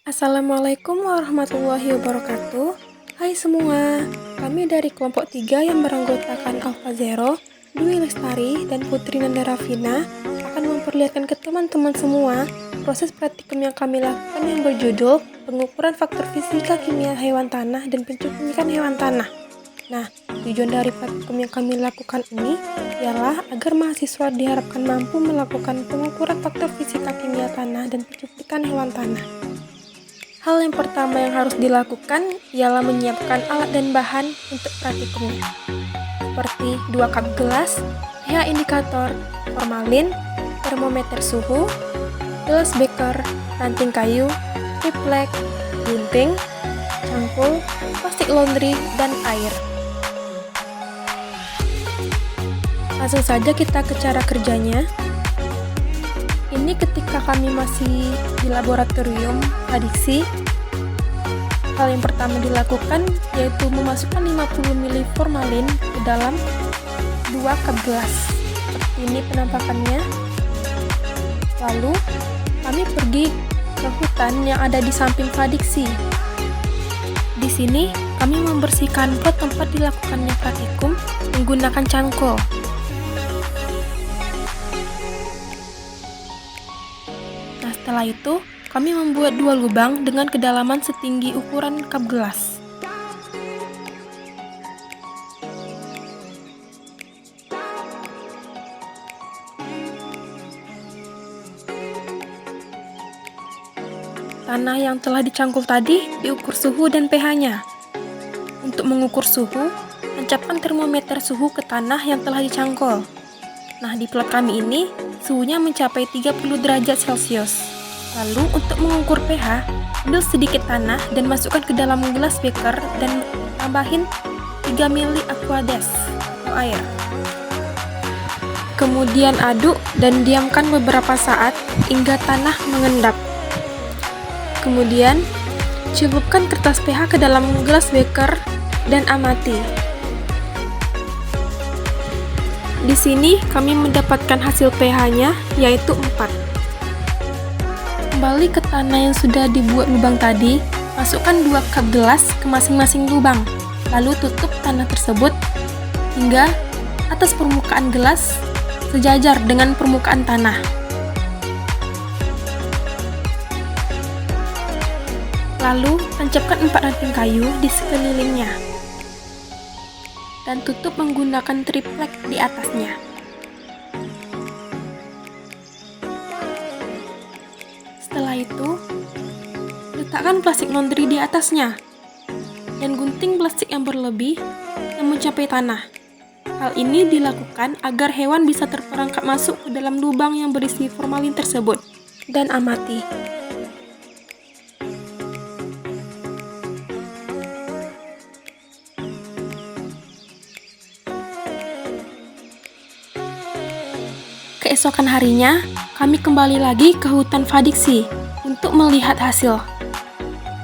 Assalamualaikum warahmatullahi wabarakatuh. Hai semua, kami dari kelompok 3 yang beranggotakan Alfa Zero, Dwi Lestari dan Putri Nanda Rafina akan memperlihatkan ke teman-teman semua proses praktikum yang kami lakukan yang berjudul pengukuran faktor fisika kimia hewan tanah dan pencucian hewan tanah. Nah, tujuan dari praktikum yang kami lakukan ini ialah agar mahasiswa diharapkan mampu melakukan pengukuran faktor fisika kimia tanah dan pencucian hewan tanah. Hal yang pertama yang harus dilakukan ialah menyiapkan alat dan bahan untuk praktikumnya, seperti 2 cup gelas, pH indikator, formalin, termometer suhu, gelas beker, ranting kayu, triplek, gunting, cangkul, plastik laundry, dan air. Langsung saja kita ke cara kerjanya. Ini ketika kami masih di laboratorium adiksi, hal yang pertama dilakukan yaitu memasukkan 50 ml formalin ke dalam 2 cup gelas. Seperti ini penampakannya. Lalu kami pergi ke hutan yang ada di samping adiksi. Di sini kami membersihkan pot tempat dilakukannya praktikum menggunakan cangkul. Setelah itu, kami membuat 2 lubang dengan kedalaman setinggi ukuran cup gelas. Tanah yang telah dicangkul tadi diukur suhu dan pH-nya. Untuk mengukur suhu, tancapkan termometer suhu ke tanah yang telah dicangkul. Nah, di plot kami ini, suhunya mencapai 30 derajat Celcius. Lalu, untuk mengukur pH, ambil sedikit tanah dan masukkan ke dalam gelas beker dan tambahin 3 ml aquades atau air. Kemudian aduk dan diamkan beberapa saat hingga tanah mengendap. Kemudian, celupkan kertas pH ke dalam gelas beker dan amati. Di sini kami mendapatkan hasil pH-nya yaitu 4. Kembali ke tanah yang sudah dibuat lubang tadi, masukkan 2 cup gelas ke masing-masing lubang, lalu tutup tanah tersebut hingga atas permukaan gelas sejajar dengan permukaan tanah. Lalu, tancapkan 4 ranting kayu di sekelilingnya dan tutup menggunakan triplek di atasnya. Setelah itu, letakkan plastik laundry di atasnya dan gunting plastik yang berlebih yang mencapai tanah. Hal ini dilakukan agar hewan bisa terperangkap masuk ke dalam lubang yang berisi formalin tersebut dan amati. Keesokan harinya, kami kembali lagi ke hutan adiksi untuk melihat hasil.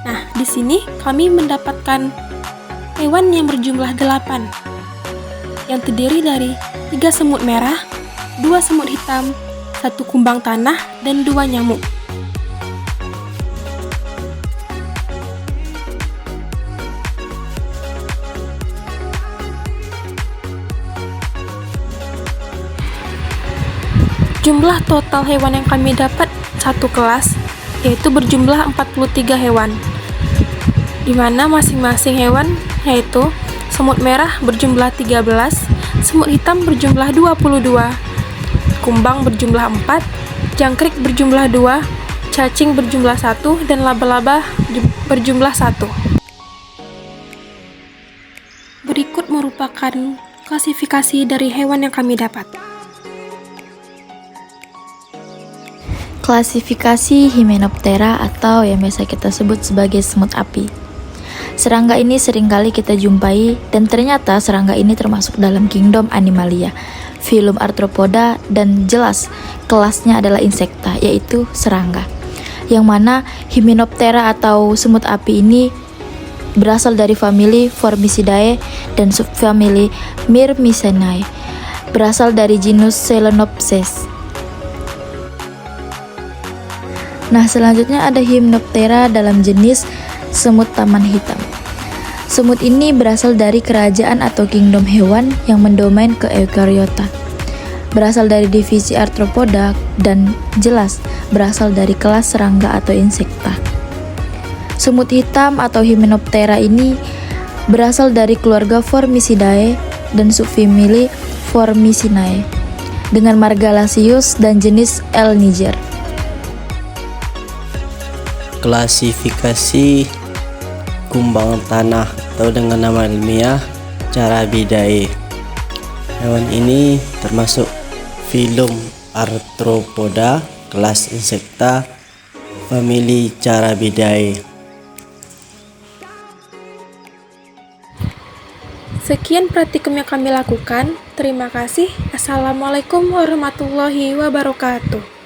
Nah, di sini kami mendapatkan hewan yang berjumlah 8, yang terdiri dari 3 semut merah, 2 semut hitam, 1 kumbang tanah, dan 2 nyamuk. Jumlah total hewan yang kami dapat satu kelas yaitu berjumlah 43 hewan, di mana masing-masing hewan yaitu semut merah berjumlah 13, semut hitam berjumlah 22, kumbang berjumlah 4, jangkrik berjumlah 2, cacing berjumlah 1, dan laba-laba berjumlah 1. Berikut merupakan klasifikasi dari hewan yang kami dapat. Klasifikasi Hymenoptera atau yang biasa kita sebut sebagai semut api. Serangga ini seringkali kita jumpai dan ternyata serangga ini termasuk dalam kingdom Animalia, filum Arthropoda, dan jelas kelasnya adalah insekta yaitu serangga. Yang mana Hymenoptera atau semut api ini berasal dari famili Formicidae dan subfamili Myrmicinae, berasal dari genus Solenopsis. Nah, selanjutnya ada Hymenoptera dalam jenis semut taman hitam. Semut ini berasal dari kerajaan atau kingdom hewan yang mendomain ke Eukaryota. Berasal dari divisi Arthropoda dan jelas berasal dari kelas serangga atau insekta. Semut hitam atau Hymenoptera ini berasal dari keluarga Formicidae dan subfamili Formicinae dengan marga Lasius dan jenis L. niger. Klasifikasi kumbang tanah atau dengan nama ilmiah Carabidae. Hewan ini termasuk filum Arthropoda, kelas insekta, famili Carabidae. Sekian praktikum yang kami lakukan. Terima kasih. Assalamualaikum warahmatullahi wabarakatuh.